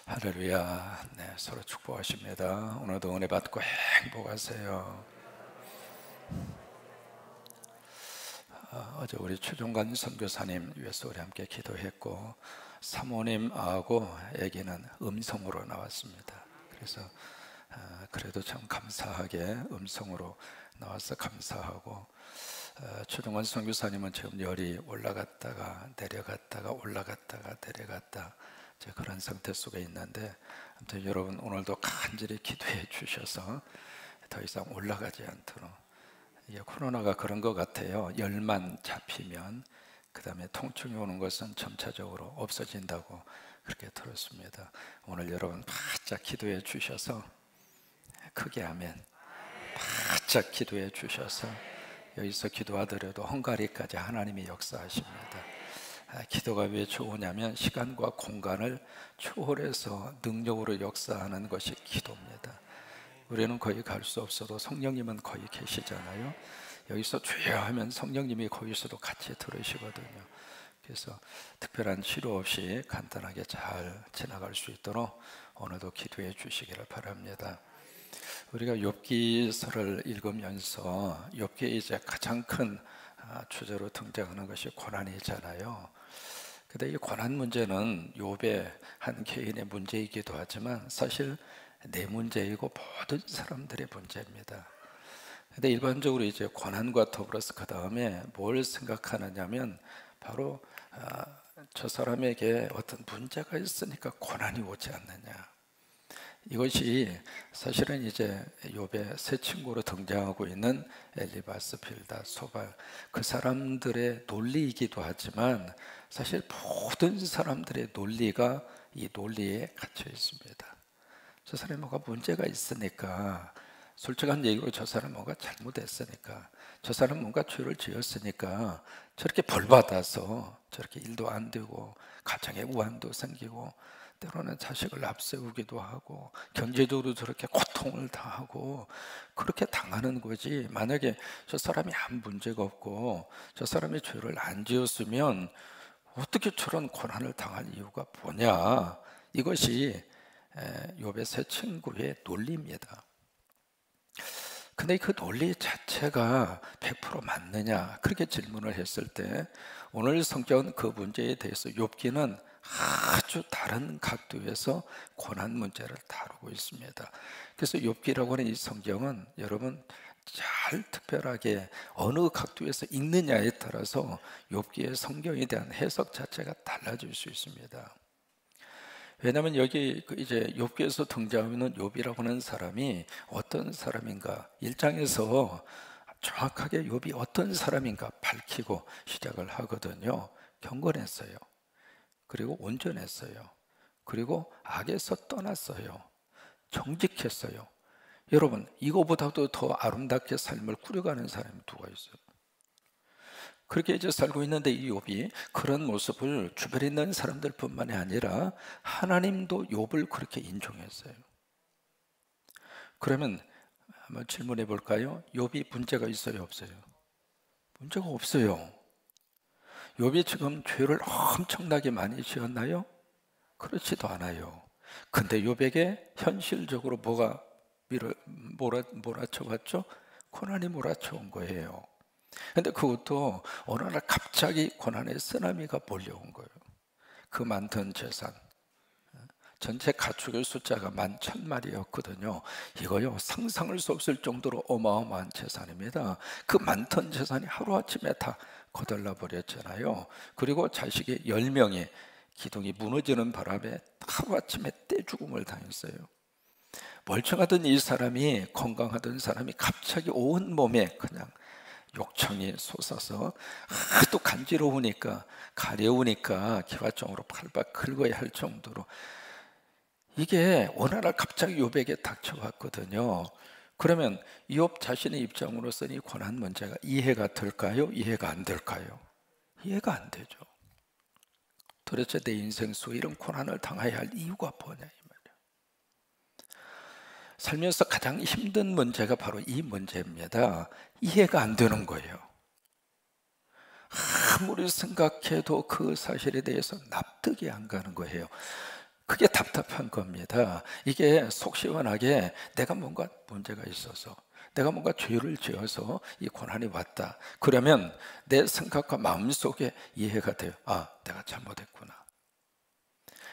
할렐루야. 네, 서로 축복하십니다. 오늘도 은혜 받고 행복하세요. 어제 우리 최종관 선교사님 위해서 우리 함께 기도했고, 사모님하고 아기는 음성으로 나왔습니다. 그래서 그래도 참 감사하게 음성으로 나와서 감사하고, 최종관 선교사님은 지금 열이 올라갔다가 내려갔다가 올라갔다가 내려갔다 그런 상태 속에 있는데, 아무튼 여러분 오늘도 간절히 기도해 주셔서 더 이상 올라가지 않도록. 이게 코로나가 그런 것 같아요. 열만 잡히면 그 다음에 통증이 오는 것은 점차적으로 없어진다고 그렇게 들었습니다. 오늘 여러분 바짝 기도해 주셔서, 크게 아멘, 바짝 기도해 주셔서 여기서 기도하더라도 헝가리까지 하나님이 역사하십니다. 기도가 왜 좋으냐면 시간과 공간을 초월해서 능력으로 역사하는 것이 기도입니다. 우리는 거기 갈 수 없어도 성령님은 거기 계시잖아요. 여기서 주여 하면 성령님이 거기서도 같이 들으시거든요. 그래서 특별한 치료 없이 간단하게 잘 지나갈 수 있도록 오늘도 기도해 주시기를 바랍니다. 우리가 욥기서를 읽으면서 욥기에 이제 가장 큰 주제로 등장하는 것이 고난이잖아요. 근데 이 고난 문제는 욥의 한 개인의 문제이기도 하지만 사실 내 문제이고 모든 사람들의 문제입니다. 근데 일반적으로 이제 고난과 더불어서 그 다음에 뭘 생각하느냐면 바로 저 사람에게 어떤 문제가 있으니까 고난이 오지 않느냐. 이것이 사실은 이제 욥의 세 친구로 등장하고 있는 엘리바스, 빌닷, 소발, 그 사람들의 논리이기도 하지만 사실 모든 사람들의 논리가 이 논리에 갇혀 있습니다. 저 사람이 뭐가 문제가 있으니까, 솔직한 얘기로 저 사람 뭔가 잘못했으니까, 저 사람 뭔가 죄를 지었으니까 저렇게 벌받아서 저렇게 일도 안 되고 가정에 우환도 생기고 때로는 자식을 앞세우기도 하고 경제적으로 저렇게 고통을 당하고 그렇게 당하는 거지, 만약에 저 사람이 아무 문제가 없고 저 사람이 죄를 안 지었으면 어떻게 저런 고난을 당할 이유가 뭐냐. 이것이 욥의 세 친구의 논리입니다. 근데 그 논리 자체가 100% 맞느냐, 그렇게 질문을 했을 때 오늘 성경은 그 문제에 대해서 욥기는 아주 다른 각도에서 고난 문제를 다루고 있습니다. 그래서 욥기라고 하는 이 성경은 여러분 잘 특별하게 어느 각도에서 읽느냐에 따라서 욥기의 성경에 대한 해석 자체가 달라질 수 있습니다. 왜냐하면 여기 이제 욥기에서 등장하는 욥이라고 하는 사람이 어떤 사람인가, 1장에서 정확하게 욥이 어떤 사람인가 밝히고 시작을 하거든요. 경건했어요. 그리고 온전했어요. 그리고 악에서 떠났어요. 정직했어요. 여러분, 이거보다도 더 아름답게 삶을 꾸려가는 사람이 누가 있어요? 그렇게 이제 살고 있는데 이 욥이 그런 모습을 주변에 있는 사람들뿐만이 아니라 하나님도 욥을 그렇게 인정했어요. 그러면 한번 질문해 볼까요? 욥이 문제가 있어요, 없어요? 문제가 없어요. 욥이 지금 죄를 엄청나게 많이 지었나요? 그렇지도 않아요. 근데 욥에게 현실적으로 뭐가 몰아쳐 왔죠? 고난이 몰아쳐 온 거예요. 근데 그것도 어느 날 갑자기 고난의 쓰나미가 몰려온 거예요. 그 많던 재산, 전체 가축의 숫자가 11,000마리였거든요. 이거요, 상상할 수 없을 정도로 어마어마한 재산입니다. 그 많던 재산이 하루아침에 다 거덜나 버렸잖아요. 그리고 자식이 10명이 기둥이 무너지는 바람에 하루아침에 떼죽음을 당했어요. 멀쩡하던 이 사람이, 건강하던 사람이 갑자기 온 몸에 그냥 욕청이 솟아서 하도 간지러우니까, 가려우니까 기와총으로 팔박 긁어야 할 정도로, 이게 어느 날 갑자기 욥에게 닥쳐왔거든요. 그러면 욥 자신의 입장으로서는 이 고난 문제가 이해가 될까요? 이해가 안 될까요? 이해가 안 되죠. 도대체 내 인생 속에 이런 고난을 당해야 할 이유가 뭐냐 이 말이에요. 살면서 가장 힘든 문제가 바로 이 문제입니다. 이해가 안 되는 거예요. 아무리 생각해도 그 사실에 대해서 납득이 안 가는 거예요. 그게 답답한 겁니다. 이게 속 시원하게 내가 뭔가 문제가 있어서, 내가 뭔가 죄를 지어서 이 고난이 왔다. 그러면 내 생각과 마음속에 이해가 돼요. 아, 내가 잘못했구나.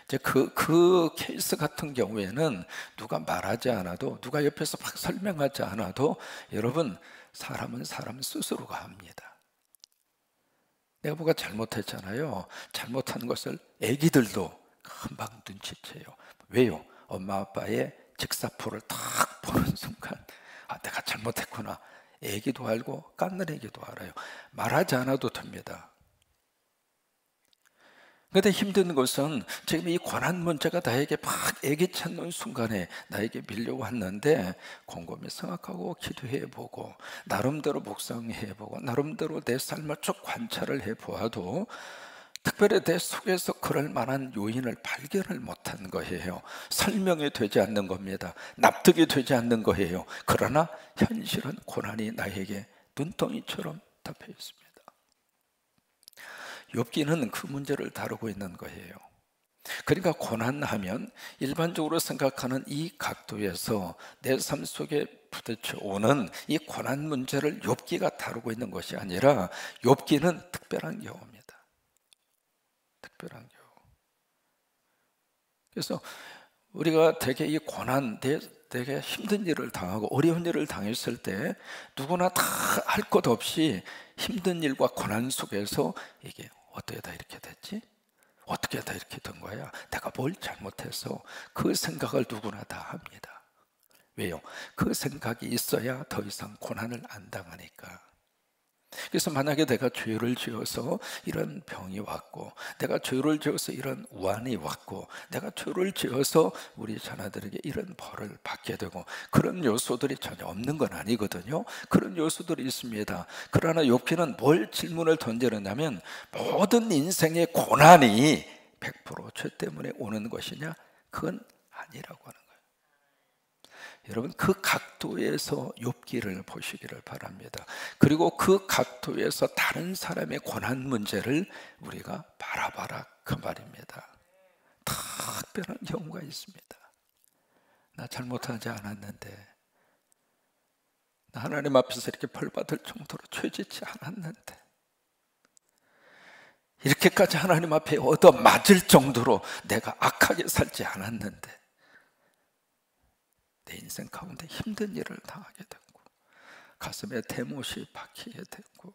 이제 그 케이스 같은 경우에는 누가 말하지 않아도, 누가 옆에서 막 설명하지 않아도 여러분, 사람은 사람 스스로가 합니다. 내가 뭐가 잘못했잖아요. 잘못한 것을 애기들도 금방 눈치채요. 왜요? 엄마 아빠의 직사포를 딱 보는 순간, 아, 내가 잘못했구나. 애기도 알고 깎는 애기도 알아요. 말하지 않아도 됩니다. 그런데 힘든 것은 지금 이 고난 문제가 나에게 막 애기 찾는 순간에 나에게 밀려왔는데, 곰곰이 생각하고 기도해보고 나름대로 묵상해보고 나름대로 내 삶을 쭉 관찰을 해보아도 특별히 내 속에서 그럴 만한 요인을 발견을 못한 거예요. 설명이 되지 않는 겁니다. 납득이 되지 않는 거예요. 그러나 현실은 고난이 나에게 눈덩이처럼 덮여 있습니다. 욥기는 그 문제를 다루고 있는 거예요. 그러니까 고난하면 일반적으로 생각하는 이 각도에서 내 삶 속에 부딪혀 오는 이 고난 문제를 욥기가 다루고 있는 것이 아니라, 욥기는 특별한 경우입니다. 특별한 경우. 그래서 우리가 되게 이 고난, 되게 힘든 일을 당하고 어려운 일을 당했을 때 누구나 다 할 것 없이 힘든 일과 고난 속에서 이게 어떻게 다 이렇게 됐지? 어떻게 다 이렇게 된 거야? 내가 뭘 잘못해서? 그 생각을 누구나 다 합니다. 왜요? 그 생각이 있어야 더 이상 고난을 안 당하니까. 그래서 만약에 내가 죄를 지어서 이런 병이 왔고, 내가 죄를 지어서 이런 우환이 왔고, 내가 죄를 지어서 우리 자녀들에게 이런 벌을 받게 되고, 그런 요소들이 전혀 없는 건 아니거든요. 그런 요소들이 있습니다. 그러나 욥기는 뭘 질문을 던지느냐면, 모든 인생의 고난이 100%죄 때문에 오는 것이냐? 그건 아니라고 하는 거예요. 여러분, 그 각도에서 욥기를 보시기를 바랍니다. 그리고 그 각도에서 다른 사람의 고난 문제를 우리가 바라봐라, 그 말입니다. 특별한 경우가 있습니다. 나 잘못하지 않았는데, 나 하나님 앞에서 이렇게 벌 받을 정도로 죄짓지 않았는데, 이렇게까지 하나님 앞에 얻어 맞을 정도로 내가 악하게 살지 않았는데, 내 인생 가운데 힘든 일을 당하게 됐고, 가슴에 대못이 박히게 됐고,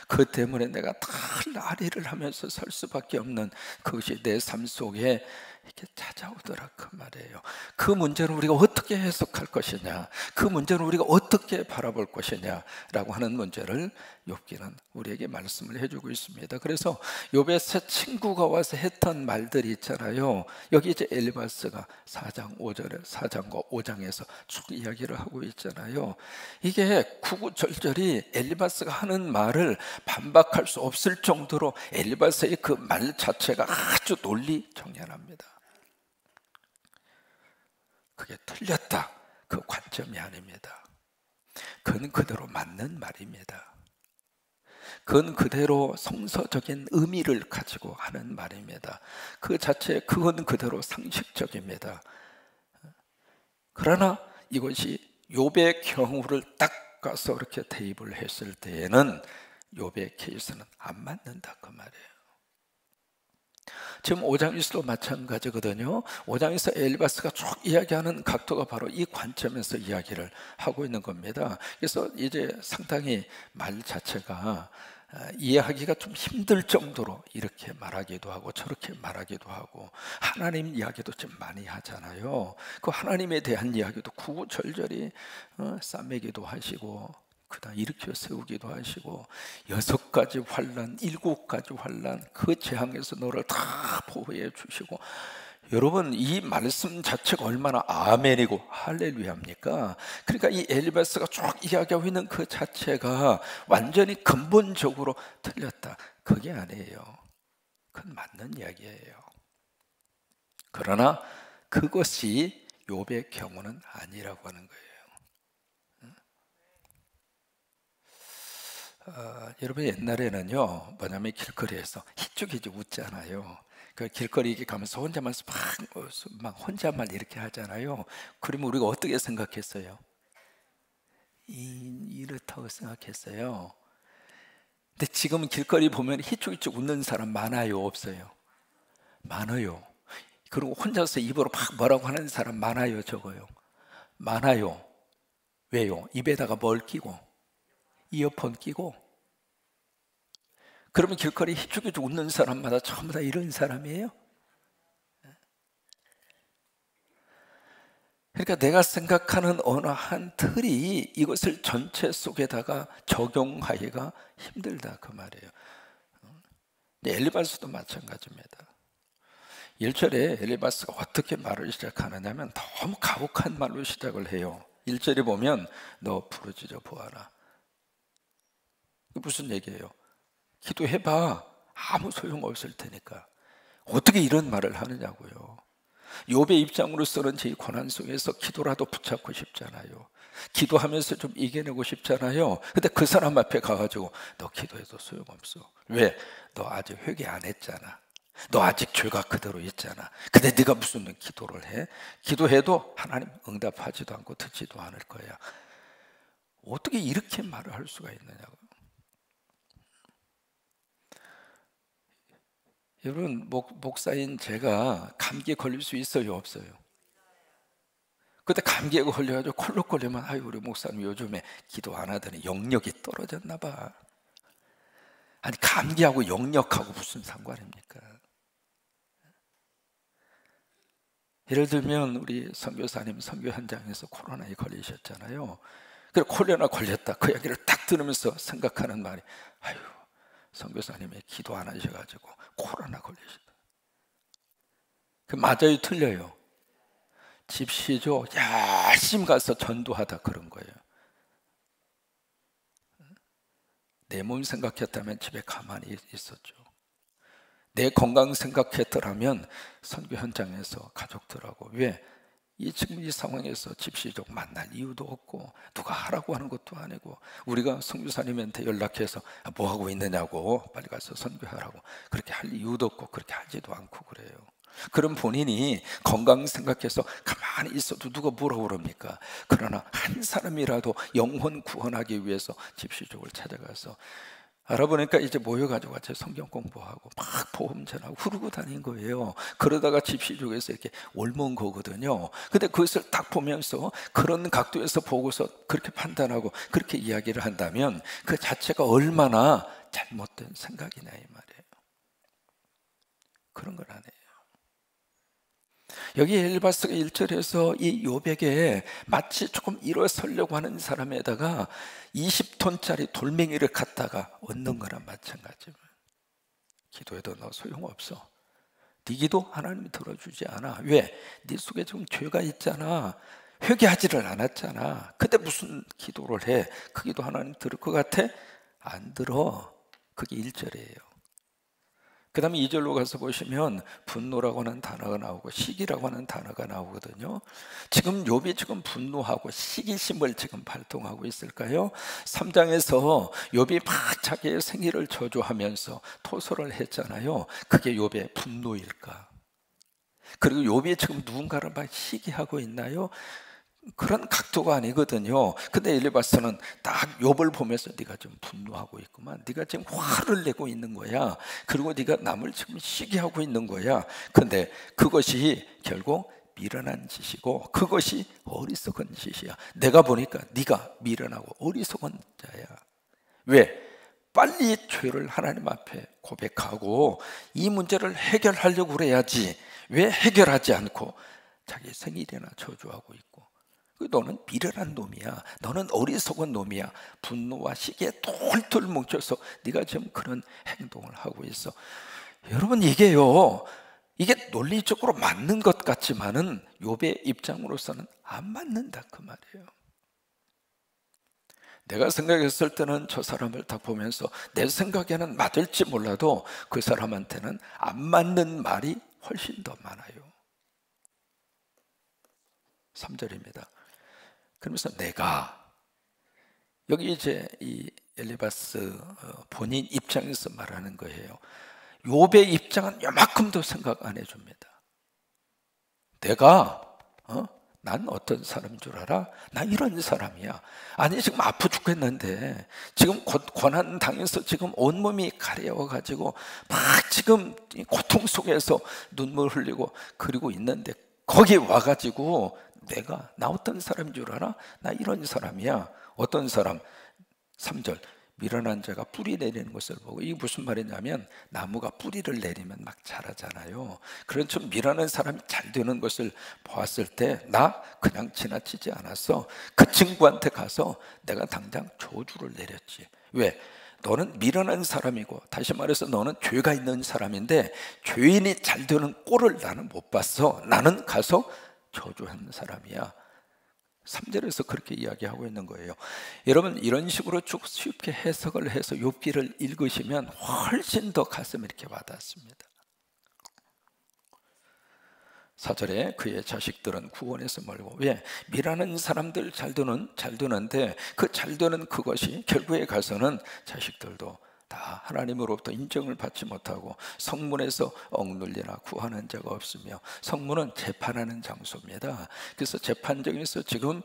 그 때문에 내가 다 나리를 하면서 살 수밖에 없는 그것이 내 삶 속에 이렇게 찾아오더라, 그 말이에요. 그 문제는 우리가 어떻게 해석할 것이냐, 그 문제는 우리가 어떻게 바라볼 것이냐 라고 하는 문제를 욥기는 우리에게 말씀을 해주고 있습니다. 그래서 욥의 새 친구가 와서 했던 말들이 있잖아요. 여기 이제 엘리바스가 4장 5절에 4장과 5장에서 쭉 이야기를 하고 있잖아요. 이게 구구절절히 엘리바스가 하는 말을 반박할 수 없을 정도로 엘리바스의 그 말 자체가 아주 논리정연합니다. 그게 틀렸다, 그 관점이 아닙니다. 그건 그대로 맞는 말입니다. 그건 그대로 성서적인 의미를 가지고 하는 말입니다. 그 자체, 그건 그대로 상식적입니다. 그러나 이것이 욥의 경우를 딱 가서 이렇게 대입을 했을 때에는 욥의 케이스는 안 맞는다, 그 말이에요. 지금 5장에서도 마찬가지거든요. 5장에서 엘리바스가 쭉 이야기하는 각도가 바로 이 관점에서 이야기를 하고 있는 겁니다. 그래서 이제 상당히 말 자체가 이해하기가 좀 힘들 정도로 이렇게 말하기도 하고 저렇게 말하기도 하고, 하나님 이야기도 좀 많이 하잖아요. 그 하나님에 대한 이야기도 구구절절히 싸매기도 하시고, 그다음 일으켜 세우기도 하시고, 6가지 환난, 7가지 환난, 그 재앙에서 너를 다 보호해 주시고. 여러분, 이 말씀 자체가 얼마나 아멘이고 할렐루야입니까? 그러니까 이 엘리바스가 쭉 이야기하고 있는 그 자체가 완전히 근본적으로 틀렸다, 그게 아니에요. 그건 맞는 이야기예요. 그러나 그것이 욥의 경우는 아니라고 하는 거예요. 여러분, 옛날에는요, 뭐냐면 길거리에서 희죽희죽 웃잖아요. 그 길거리 이렇게 가면서 막 혼자만 이렇게 하잖아요. 그러면 우리가 어떻게 생각했어요? 이렇다고 생각했어요. 근데 지금은 길거리 보면 희죽희죽 웃는 사람 많아요, 없어요? 많아요. 그리고 혼자서 입으로 막 뭐라고 하는 사람 많아요, 적어요? 많아요. 왜요? 입에다가 뭘 끼고? 이어폰 끼고. 그러면 길거리 희죽희죽 웃는 사람마다 전부 다 이런 사람이에요? 그러니까 내가 생각하는 어느 한 틀이 이것을 전체 속에다가 적용하기가 힘들다 그 말이에요. 엘리바스도 마찬가지입니다. 1절에 엘리바스가 어떻게 말을 시작하느냐면 너무 가혹한 말로 시작을 해요. 1절에 보면 너 부르짖어 보아라. 무슨 얘기예요? 기도해봐. 아무 소용없을 테니까. 어떻게 이런 말을 하느냐고요. 욥의 입장으로서는 제 고난 속에서 기도라도 붙잡고 싶잖아요. 기도하면서 좀 이겨내고 싶잖아요. 근데 그 사람 앞에 가가지고 너 기도해도 소용없어. 왜? 너 아직 회개 안 했잖아. 너 아직 죄가 그대로 있잖아. 근데 네가 무슨 기도를 해? 기도해도 하나님 응답하지도 않고 듣지도 않을 거야. 어떻게 이렇게 말을 할 수가 있느냐고. 여러분, 목사인 제가 감기에 걸릴 수 있어요, 없어요? 그때 감기에 걸려가지고 콜록거리면 아유 우리 목사님 요즘에 기도 안 하더니 영력이 떨어졌나 봐. 아니 감기하고 영력하고 무슨 상관입니까? 예를 들면 우리 선교사님 선교 현장에서 코로나에 걸리셨잖아요. 그리고 코로나 걸렸다 그 이야기를 딱 들으면서 생각하는 말이 아유 선교사님이 기도 안 하셔가지고 코로나 걸리셨다. 그 맞아요, 틀려요? 집시죠. 열심히 가서 전도하다 그런 거예요. 내 몸 생각했다면 집에 가만히 있었죠. 내 건강 생각했더라면 선교 현장에서 가족들하고 왜? 지금 이 상황에서 집시족 만날 이유도 없고 누가 하라고 하는 것도 아니고 우리가 선교사님한테 연락해서 뭐 하고 있느냐고 빨리 가서 선교하라고 그렇게 할 이유도 없고 그렇게 하지도 않고 그래요. 그럼 본인이 건강 생각해서 가만히 있어도 누가 뭐라고 그럽니까? 그러나 한 사람이라도 영혼 구원하기 위해서 집시족을 찾아가서 알아보니까 이제 모여가지고 같이 성경 공부하고 막 복음 전하고 흐르고 다닌 거예요. 그러다가 집시족에서 이렇게 옮은 거거든요. 근데 그것을 딱 보면서 그런 각도에서 보고서 그렇게 판단하고 그렇게 이야기를 한다면 그 자체가 얼마나 잘못된 생각이냐 이 말이에요. 그런 건 아니에요. 여기 엘리바스가 1절에서 이 욥에게 마치 조금 일어서려고 하는 사람에다가 20톤짜리 돌멩이를 갖다가 얻는 거랑 마찬가지예요. 기도해도 너 소용없어. 네 기도 하나님이 들어주지 않아. 왜? 네 속에 좀 죄가 있잖아. 회개하지를 않았잖아. 근데 무슨 기도를 해? 그 기도 하나님 들을 것 같아? 안 들어. 그게 1절이에요. 그 다음에 2절로 가서 보시면 분노라고 하는 단어가 나오고 시기라고 하는 단어가 나오거든요. 지금 욥이 지금 분노하고 시기심을 지금 발동하고 있을까요? 3장에서 욥이 막 자기의 생일을 저주하면서 토설을 했잖아요. 그게 욥의 분노일까? 그리고 욥이 지금 누군가를 막 시기하고 있나요? 그런 각도가 아니거든요. 근데 엘리바스는 딱 욥을 보면서 네가 좀 분노하고 있구만. 네가 지금 화를 내고 있는 거야. 그리고 네가 남을 지금 시기하고 있는 거야. 근데 그것이 결국 미련한 짓이고 그것이 어리석은 짓이야. 내가 보니까 네가 미련하고 어리석은 자야. 왜? 빨리 죄를 하나님 앞에 고백하고 이 문제를 해결하려고 그래야지. 왜 해결하지 않고 자기 생일이나 저주하고 있고 너는 미련한 놈이야. 너는 어리석은 놈이야. 분노와 시기에 똘똘 뭉쳐서 네가 지금 그런 행동을 하고 있어. 여러분 이게요. 이게 논리적으로 맞는 것 같지만은 욥의 입장으로서는 안 맞는다 그 말이에요. 내가 생각했을 때는 저 사람을 딱 보면서 내 생각에는 맞을지 몰라도 그 사람한테는 안 맞는 말이 훨씬 더 많아요. 3절입니다. 그러면서 내가 여기 이제 이 엘리바스 본인 입장에서 말하는 거예요. 욥의 입장은 요만큼도 생각 안 해줍니다. 내가 난 어떤 사람인 줄 알아? 나 이런 사람이야. 아니 지금 아파 죽겠는데 지금 고난 당해서 지금 온몸이 가려워가지고 막 지금 고통 속에서 눈물 흘리고 그리고 있는데 거기 와가지고 내가 나 어떤 사람인 줄 알아? 나 이런 사람이야. 어떤 사람? 3절 미련한 자가 뿌리 내리는 것을 보고, 이게 무슨 말이냐면 나무가 뿌리를 내리면 막 자라잖아요. 그런 좀 미련한 사람이 잘 되는 것을 보았을 때 나 그냥 지나치지 않았어. 그 친구한테 가서 내가 당장 저주를 내렸지. 왜? 너는 미련한 사람이고, 다시 말해서 너는 죄가 있는 사람인데 죄인이 잘 되는 꼴을 나는 못 봤어. 나는 가서 저주하는 사람이야. 3절에서 그렇게 이야기하고 있는 거예요. 여러분 이런 식으로 쭉 쉽게 해석을 해서 욥기를 읽으시면 훨씬 더 가슴이 이렇게 와닿습니다. 4절에 그의 자식들은 구원에서 멀고, 왜? 미라는 사람들 잘 되는데 그 잘 되는 그것이 결국에 가서는 자식들도 다 하나님으로부터 인정을 받지 못하고 성문에서 억눌리나 구하는 자가 없으며, 성문은 재판하는 장소입니다. 그래서 재판정에서 지금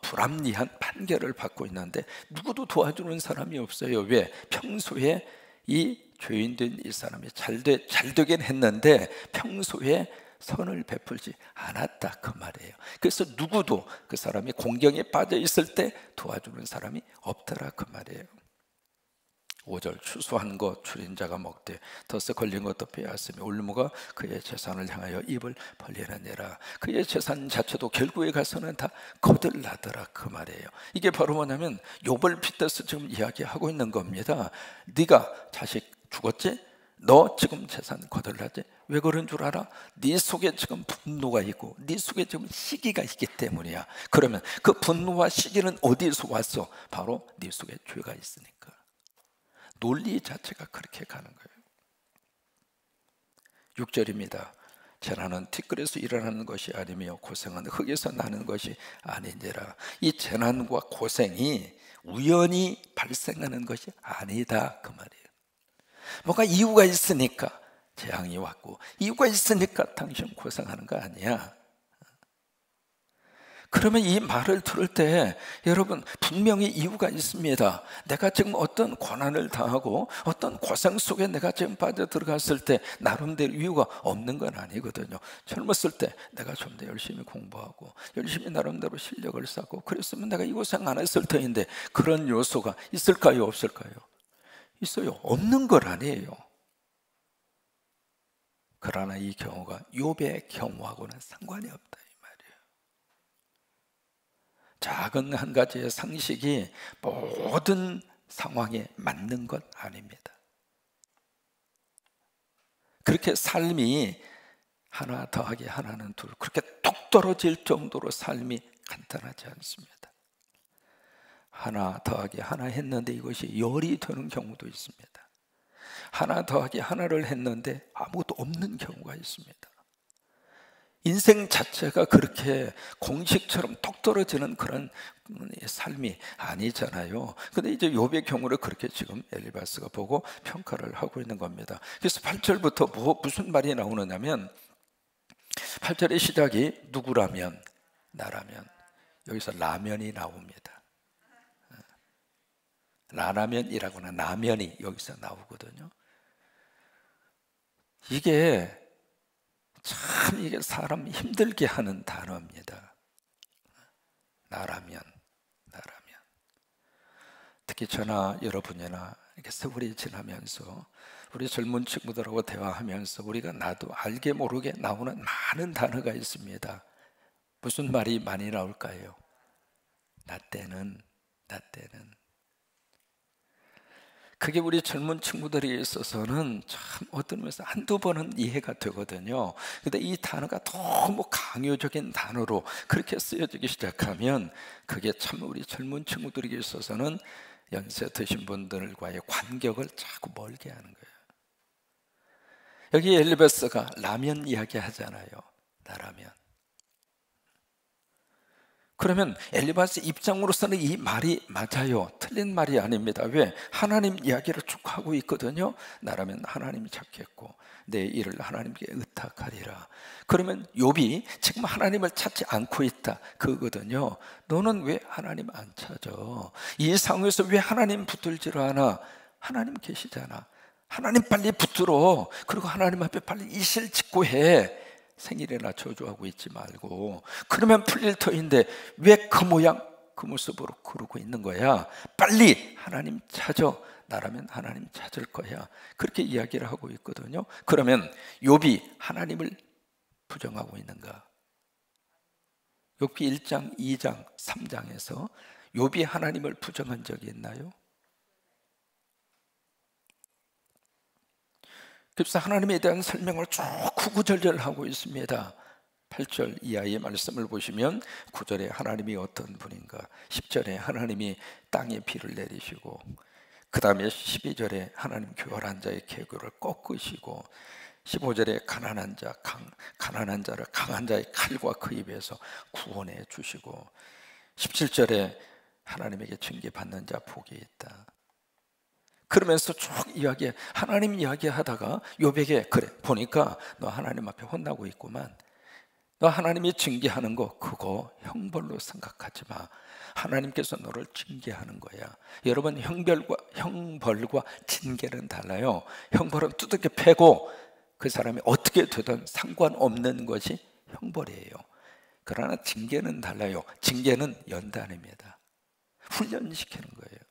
불합리한 판결을 받고 있는데 누구도 도와주는 사람이 없어요. 왜? 평소에 이 죄인된 이 사람이 잘 되긴 했는데 평소에 선을 베풀지 않았다 그 말이에요. 그래서 누구도 그 사람이 공경에 빠져 있을 때 도와주는 사람이 없더라 그 말이에요. 5절 추수한 것 줄인 자가 먹되 덫에 걸린 것도 빼앗으며 울무가 그의 재산을 향하여 입을 벌리느니라. 그의 재산 자체도 결국에 가서는 다 거들나더라 그 말이에요. 이게 바로 뭐냐면 욥을 빗대서 지금 이야기하고 있는 겁니다. 네가 자식 죽었지? 너 지금 재산 거들나지? 왜 그런 줄 알아? 네 속에 지금 분노가 있고 네 속에 지금 시기가 있기 때문이야. 그러면 그 분노와 시기는 어디서 왔어? 바로 네 속에 죄가 있으니까. 논리 자체가 그렇게 가는 거예요. 6절입니다. 재난은 티끌에서 일어나는 것이 아니며 고생은 흙에서 나는 것이 아니니라. 이 재난과 고생이 우연히 발생하는 것이 아니다 그 말이에요. 뭔가 이유가 있으니까 재앙이 왔고, 이유가 있으니까 당신 고생하는 거 아니야. 그러면 이 말을 들을 때 여러분 분명히 이유가 있습니다. 내가 지금 어떤 고난을 당하고 어떤 고생 속에 내가 지금 빠져 들어갔을 때 나름대로 이유가 없는 건 아니거든요. 젊었을 때 내가 좀 더 열심히 공부하고 열심히 나름대로 실력을 쌓고 그랬으면 내가 이 고생 안 했을 터인데, 그런 요소가 있을까요 없을까요? 있어요. 없는 건 아니에요. 그러나 이 경우가 욥의 경우하고는 상관이 없다. 작은 한 가지의 상식이 모든 상황에 맞는 것 아닙니다. 그렇게 삶이 하나 더하기 하나는 둘, 그렇게 뚝 떨어질 정도로 삶이 간단하지 않습니다. 하나 더하기 하나 했는데 이것이 열이 되는 경우도 있습니다. 하나 더하기 하나를 했는데 아무것도 없는 경우가 있습니다. 인생 자체가 그렇게 공식처럼 톡 떨어지는 그런 삶이 아니잖아요. 근데 이제 욥의 경우를 그렇게 지금 엘리바스가 보고 평가를 하고 있는 겁니다. 그래서 8절부터 무슨 말이 나오느냐면, 8절의 시작이 누구라면 나라면, 여기서 라면이 나옵니다. 라라면이라거나 라면이 여기서 나오거든요. 이게 참 이게 사람 힘들게 하는 단어입니다. 나라면. 특히 저나 여러분이나 이렇게 세월이 지나면서 우리 젊은 친구들하고 대화하면서 우리가 나도 알게 모르게 나오는 많은 단어가 있습니다. 무슨 말이 많이 나올까요? 나 때는. 그게 우리 젊은 친구들에게 있어서는 참 어떤 면에서 한두 번은 이해가 되거든요. 근데 이 단어가 너무 강요적인 단어로 그렇게 쓰여지기 시작하면 그게 참 우리 젊은 친구들에게 있어서는 연세 드신 분들과의 간격을 자꾸 멀게 하는 거예요. 여기 엘리베스가 라면 이야기 하잖아요. 나라면. 그러면 엘리바스 입장으로서는 이 말이 맞아요. 틀린 말이 아닙니다. 왜? 하나님 이야기를 쭉 하고 있거든요. 나라면 하나님이 찾겠고 내 일을 하나님께 의탁하리라. 그러면 욥이 지금 하나님을 찾지 않고 있다 그거거든요. 너는 왜 하나님 안 찾아? 이 상황에서 왜 하나님 붙들지를 않아? 하나님 계시잖아. 하나님 빨리 붙들어. 그리고 하나님 앞에 빨리 이실 짓고 해. 생일이나 저주하고 있지 말고. 그러면 풀릴 터인데 왜 그 모양 그 모습으로 그러고 있는 거야? 빨리 하나님 찾아. 나라면 하나님 찾을 거야. 그렇게 이야기를 하고 있거든요. 그러면 욥이 하나님을 부정하고 있는가? 욥기 1장, 2장, 3장에서 욥이 하나님을 부정한 적이 있나요? 그래서 하나님에 대한 설명을 쭉 구구절절하고 있습니다. 8절 이하의 말씀을 보시면 9절에 하나님이 어떤 분인가, 10절에 하나님이 땅에 비를 내리시고, 그 다음에 12절에 하나님 교활한 자의 계교를 꺾으시고, 15절에 가난한 자를 강한 자의 칼과 그 입에서 구원해 주시고, 17절에 하나님에게 징계받는 자 복이 있다. 그러면서 쭉 하나님 이야기하다가 욥에게 그래 보니까 너 하나님 앞에 혼나고 있구만. 너 하나님이 징계하는 거 그거 형벌로 생각하지 마. 하나님께서 너를 징계하는 거야. 여러분, 형벌과 징계는 달라요. 형벌은 두들겨 패고 그 사람이 어떻게 되든 상관없는 것이 형벌이에요. 그러나 징계는 달라요. 징계는 연단입니다. 훈련시키는 거예요.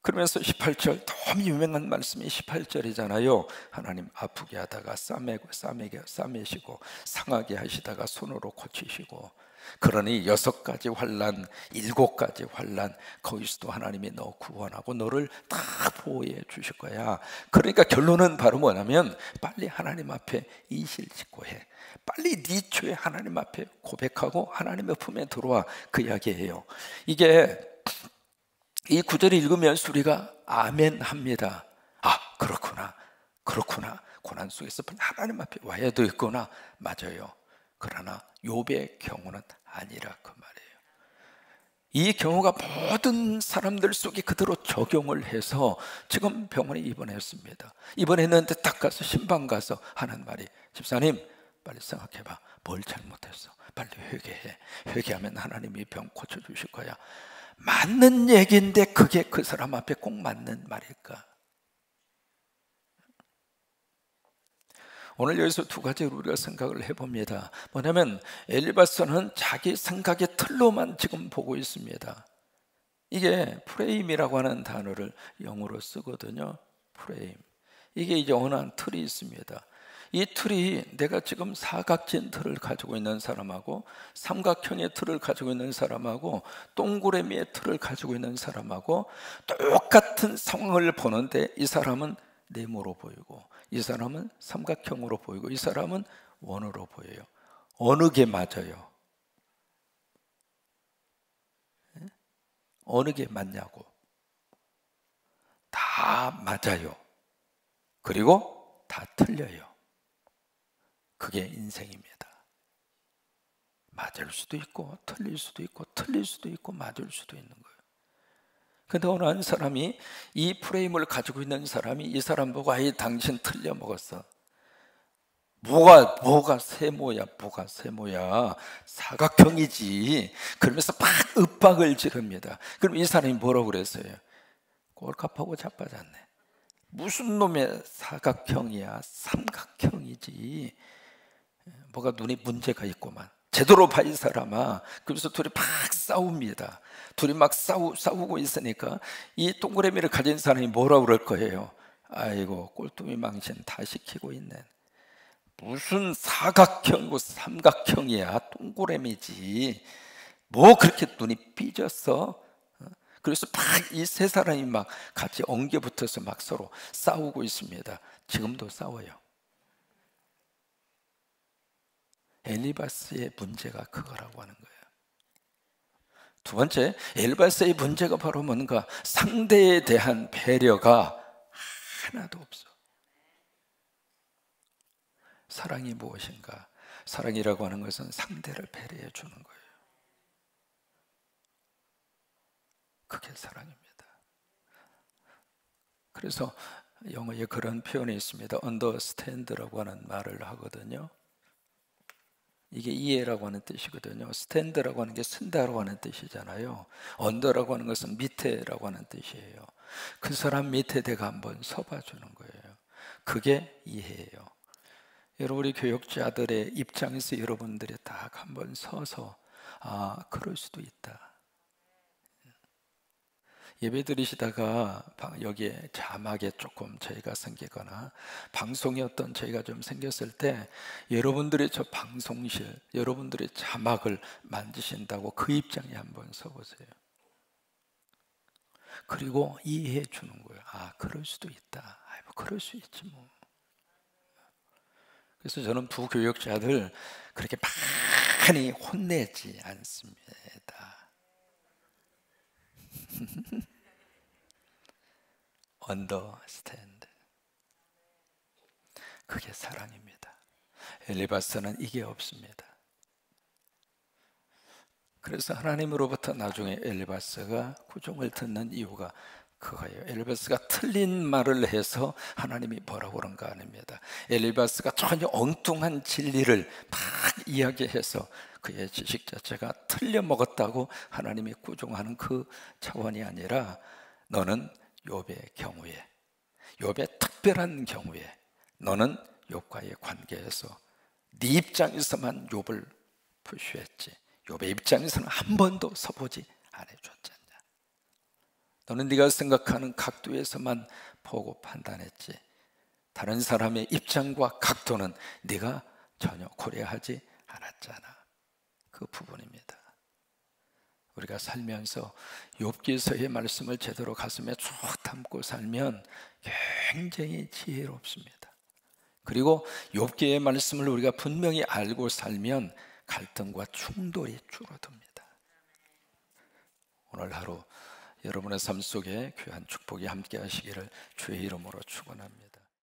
그러면서 18절, 너무 유명한 말씀이 18절이잖아요. 하나님 아프게 하다가 싸매시고 상하게 하시다가 손으로 고치시고, 그러니 6가지 환난, 7가지 환난, 거기서도 하나님이 너 구원하고 너를 다 보호해 주실 거야. 그러니까 결론은 바로 뭐냐면 빨리 하나님 앞에 이실 짓고 해. 빨리 네 죄 하나님 앞에 고백하고 하나님의 품에 들어와, 그 이야기예요. 이게 이 구절을 읽으면 우리가 아멘 합니다. 아, 그렇구나. 고난 속에서 하나님 앞에 와야 되겠구나. 맞아요. 그러나 욥의 경우는 아니라 그 말이에요. 이 경우가 모든 사람들 속에 그대로 적용을 해서 지금 병원에 입원했습니다. 입원했는데 딱 가서 신방 가서 하는 말이, 집사님 빨리 생각해봐. 뭘 잘못했어? 빨리 회개해. 회개하면 하나님이 병 고쳐주실 거야. 맞는 얘기인데 그게 그 사람 앞에 꼭 맞는 말일까? 오늘 여기서 2가지로 우리가 생각을 해봅니다. 뭐냐면 엘리바스는 자기 생각의 틀로만 지금 보고 있습니다. 이게 프레임이라고 하는 단어를 영어로 쓰거든요. 프레임. 이게 이제 어느 한 틀이 있습니다. 이 틀이 내가 지금 사각진 틀을 가지고 있는 사람하고 삼각형의 틀을 가지고 있는 사람하고 동그라미의 틀을 가지고 있는 사람하고 똑같은 상황을 보는데, 이 사람은 네모로 보이고 이 사람은 삼각형으로 보이고 이 사람은 원으로 보여요. 어느 게 맞아요? 어느 게 맞냐고. 다 맞아요. 그리고 다 틀려요. 그게 인생입니다. 맞을 수도 있고 틀릴 수도 있고 틀릴 수도 있고 맞을 수도 있는 거예요. 근데 어느 한 사람이 이 프레임을 가지고 있는 사람이 이 사람 보고 아이 당신 틀려 먹었어. 뭐가 세모야, 뭐가 세모야, 사각형이지. 그러면서 막 윽박을 지릅니다. 그럼 이 사람이 뭐라고 그랬어요? 꼴값하고 자빠졌네. 무슨 놈의 사각형이야, 삼각형이지. 뭐가 눈에 문제가 있구만. 제대로 봐 이 사람아. 그래서 둘이 막 싸웁니다. 둘이 막 싸우고 있으니까 이 동그라미를 가진 사람이 뭐라고 그럴 거예요? 아이고, 꼴뚜기 망신 다 시키고 있네. 무슨 사각형이고 삼각형이야, 동그라미지. 뭐 그렇게 눈이 삐졌어? 그래서 막 이 세 사람이 막 같이 엉겨붙어서 막 서로 싸우고 있습니다. 지금도 싸워요. 엘리바스의 문제가 그거라고 하는 거예요. 2번째, 엘리바스의 문제가 바로 뭔가 상대에 대한 배려가 하나도 없어. 사랑이 무엇인가? 사랑이라고 하는 것은 상대를 배려해 주는 거예요. 그게 사랑입니다. 그래서 영어에 그런 표현이 있습니다. understand라고 하는 말을 하거든요. 이게 이해라고 하는 뜻이거든요. stand라고 하는 게 쓴다라고 하는 뜻이잖아요. under라고 하는 것은 밑에라고 하는 뜻이에요. 그 사람 밑에 내가 한번 서봐 주는 거예요. 그게 이해예요. 여러분, 우리 교육자들의 입장에서 여러분들이 딱 한번 서서 그럴 수도 있다. 예배 드리시다가 여기에 자막에 조금 저희가 생기거나 방송이 어떤 저희가 좀 생겼을 때 여러분들의 저 방송실, 여러분들의 자막을 만지신다고 그 입장에 한번 서보세요. 그리고 이해해 주는 거예요. 그럴 수도 있다. 뭐 그럴 수 있지 뭐. 그래서 저는 부교역자들 그렇게 많이 혼내지 않습니다. understand. 그게 사랑입니다. 엘리바스는 이게 없습니다. 그래서 하나님으로부터 나중에 엘리바스가 구종을 듣는 이유가 그거예요. 엘리바스가 틀린 말을 해서 하나님이 뭐라고 그런가 아닙니다. 엘리바스가 전혀 엉뚱한 진리를 막 이야기해서 그의 지식 자체가 틀려 먹었다고 하나님이 구종하는 그 차원이 아니라 너는 욥의 경우에, 욥의 특별한 경우에 너는 욥과의 관계에서 네 입장에서만 욥을 푸시했지 욥의 입장에서는 한 번도 서보지 않아줬지 않냐. 너는 네가 생각하는 각도에서만 보고 판단했지 다른 사람의 입장과 각도는 네가 전혀 고려하지 않았잖아. 그 부분입니다. 우리가 살면서 욥기서의 말씀을 제대로 가슴에 쭉 담고 살면 굉장히 지혜롭습니다. 그리고 욥기의 말씀을 우리가 분명히 알고 살면 갈등과 충돌이 줄어듭니다. 오늘 하루 여러분의 삶 속에 귀한 축복이 함께 하시기를 주의 이름으로 축원합니다.